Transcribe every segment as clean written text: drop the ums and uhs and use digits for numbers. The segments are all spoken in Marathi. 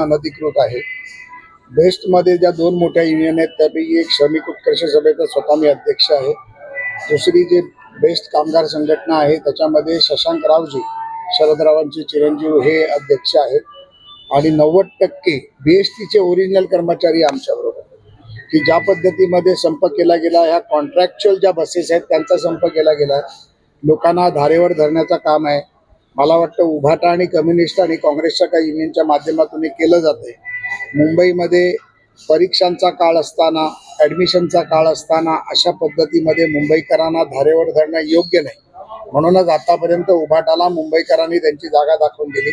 अनधिकृत आहे। बेस्टमध्ये ज्या दोन मोठ्या युनियन आहेत त्यापैकी एक श्रमिक उत्कर्ष सभेचा स्वतः मी अध्यक्ष आहे। दुसरी जे बेस्ट कामगार संघटना आहे त्याच्यामध्ये शशांकरावजी शरदरावांचे चिरंजीव हे अध्यक्ष आहेत आणि 90% बीएसटीचे ओरिजिनल कर्मचारी आमच्याबरोबर, की ज्या पद्धतीमध्ये संप केला गेला, ह्या कॉन्ट्रॅक्च्युअल ज्या बसेस आहेत त्यांचा संप केला गेला, लोकांना धारेवर धरण्याचं काम आहे। मला वाटतं उभाटा आणि कम्युनिस्ट आणि काँग्रेसच्या काही युनियनच्या माध्यमातून हे केलं जाते। मुंबईमध्ये परीक्षांचा काळ असताना, ॲडमिशनचा काळ असताना अशा पद्धतीमध्ये मुंबईकरांना धारेवर धरणं योग्य नाही। म्हणूनच आतापर्यंत उभाटाला मुंबईकरांनी त्यांची जागा दाखवून दिली,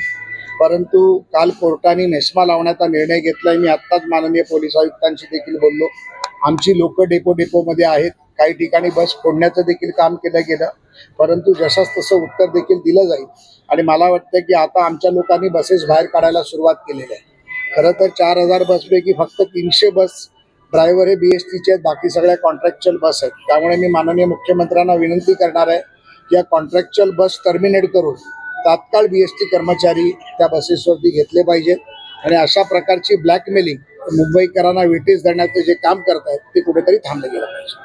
परंतु काल कोर्टाने मेस्मा लावण्याचा निर्णय घेतलाय। मी आत्ताच माननीय पोलीस आयुक्तांशी देखील बोललो। आमची लोक डेपोमध्ये आहेत, काही ठिकाणी बस फोडण्याचं देखील काम केलं गेलं, परंतु जशास तसं उत्तर देखील दिलं जाईल आणि मला वाटतं की आता आमच्या लोकांनी बसेस बाहेर काढायला सुरुवात केलेली आहे। खरं तर 4000 बसपैकी फक्त 300 बस ड्रायव्हर हे बीएसटीचे आहेत, बाकी सगळ्या कॉन्ट्रॅक्च्युअल बस आहेत। त्यामुळे मी माननीय मुख्यमंत्र्यांना विनंती करणार आहे की या कॉन्ट्रॅक्च्युअल बस टर्मिनेट करून तात्काळ बीएसटी कर्मचारी त्या बसेसवरती घेतले पाहिजेत आणि अशा प्रकारची ब्लॅकमेलिंग मुंबईकरांना वेटीस देण्याचं जे काम करतायत ते कुठेतरी थांबलं गेलं पाहिजे।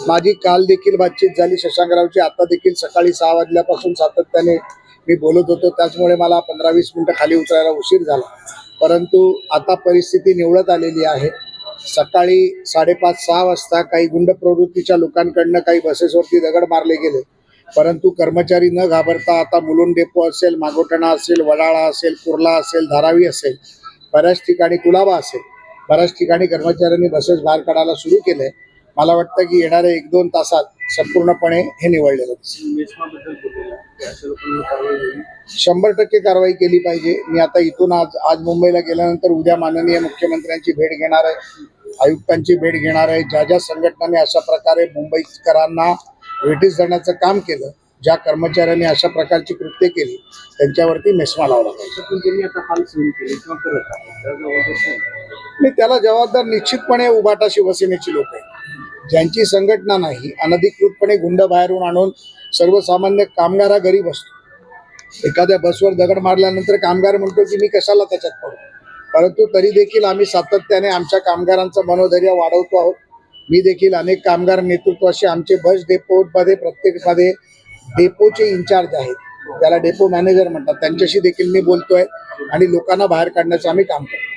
माझी काल देखील बातचीत झाली शशांकरावची, आता देखील सकाळी 6 वाजल्यापासून सातत्याने मी बोलत होतो, त्याचमुळे मला 15-20 मिनिटं खाली उतरायला उशीर झाला, परंतु आता परिस्थिती निवळत आलेली आहे। सकाळी 5:30-6 वाजता काही गुंड प्रवृत्तीच्या लोकांकडनं काही बसेसवरती दगड मारले गेले, परंतु कर्मचारी न घाबरता आता मुलुंड डेपो असेल, मागोटणा असेल, वडाळा असेल, कुर्ला असेल, धारावी असेल, बऱ्याच ठिकाणी कुलाबा असेल, बऱ्याच ठिकाणी कर्मचाऱ्यांनी बसेस बाहेर काढायला सुरू केले। मला वाटतं की येणाऱ्या 1-2 तासात संपूर्णपणे हे निवळलेलं दिसेल। 100% कारवाई केली पाहिजे। मी आता इथून आज मुंबईला गेल्यानंतर उद्या माननीय मुख्यमंत्र्यांची भेट घेणार आहे, आयुक्तांची भेट घेणार आहे। ज्या ज्या संघटनांनी अशा प्रकारे मुंबईकरांना वेटीस धरण्याचं काम केलं, ज्या कर्मचाऱ्यांनी अशा प्रकारची कृत्य केली त्यांच्यावरती मेस्मा लावला पाहिजे। मी त्याला जबाबदार निश्चितपणे उभाटा शिवसेनेची लोक आहेत, ज्यांची संघटना नाही, अनधिकृतपणे गुंड बाहेरून आणून सर्वसामान्य कामगार घरी बसतो। एखाद्या बसवर दगड मारल्यानंतर कामगार म्हणतो की मी कशाला त्याच्यात पडू, परंतु तरी देखील आम्ही सातत्याने आमच्या कामगारांचं मनोधैर्य वाढवतो आहोत। मी देखील अनेक कामगार नेतृत्वाशी आमचे बस डेपोमध्ये प्रत्येकमध्ये डेपोचे इन्चार्ज आहेत, त्याला डेपो मॅनेजर म्हणतात, त्यांच्याशी देखील मी बोलतोय आणि लोकांना बाहेर काढण्याचं आम्ही काम करतो।